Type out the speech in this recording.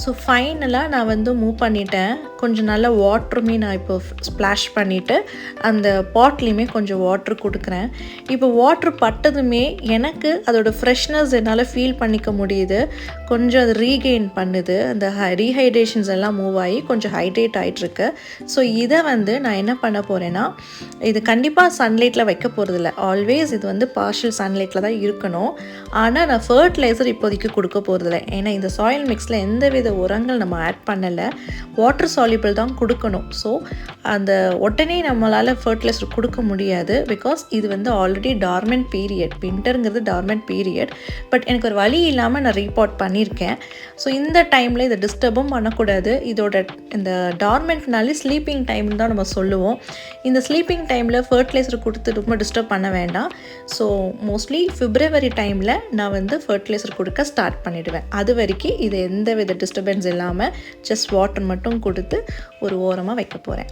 So ஃபைனலாக நான் வந்து மூவ் பண்ணிட்டேன். கொஞ்சம் நல்ல வாட்டருமே நான் இப்போ ஸ்ப்ளாஷ் பண்ணிவிட்டு அந்த பாட்லேயுமே கொஞ்சம் வாட்ரு கொடுக்குறேன். இப்போ வாட்ரு பட்டதுமே எனக்கு அதோடய ஃப்ரெஷ்னஸ் என்னால் ஃபீல் பண்ணிக்க முடியுது. கொஞ்சம் அது ரீகெயின் பண்ணுது. அந்த ரீஹைட்ரேஷன்ஸ் எல்லாம் மூவ் ஆகி கொஞ்சம் ஹைட்ரேட் ஆகிட்டுருக்கு. ஸோ இதை வந்து நான் என்ன பண்ண போகிறேன்னா, இது கண்டிப்பாக சன்லைட்டில் வைக்க போகிறதில்ல. ஆல்வேஸ் இது வந்து பார்ஷியல் சன்லைட்டில் தான் இருக்கணும். ஆனால் நான் ஃபர்டிலைசர் இப்போதைக்கு கொடுக்க போகிறதில்ல. ஏன்னா இந்த சாயில் மிக்ஸில் எந்தவித உரங்கள் நம்ம ஆட் பண்ணலை. வாட்டர் சால்யூபிள் தான் கொடுக்கணும். ஸோ அந்த உடனே நம்மளால் ஃபர்டிலைசர் கொடுக்க முடியாது. பிகாஸ் இது வந்து ஆல்ரெடி டார்மெண்ட் பீரியட். வின்டருங்கிறது டார்மெண்ட் பீரியட். பட் எனக்கு ஒரு வழி இல்லாமல் நான் ரீபாட் பண்ணியிருக்கேன். ஸோ இந்த டைமில் இதை டிஸ்டர்பும் பண்ணக்கூடாது. இதோட இந்த டார்மெண்ட்னாலே ஸ்லீப்பிங் டைம்னு தான் நம்ம சொல்லுவோம். இந்த ஸ்லீப்பிங் டைமில் ஃபர்டிலைசர் கொடுத்து ரொம்ப டிஸ்டர்ப் பண்ண வேண்டாம். ஸோ மோஸ்ட்லி பிப்ரவரி டைமில் நான் வந்து ஃபர்டிலைசர் கொடுக்க ஸ்டார்ட் பண்ணிவிடுவேன். அது வரைக்கும் இது எந்த வித டிஸ்டர்பன்ஸ் இல்லாமல் ஜஸ்ட் வாட்டர் மட்டும் கொடுத்து ஒரு ஓரமாக வைக்க போகிறேன்.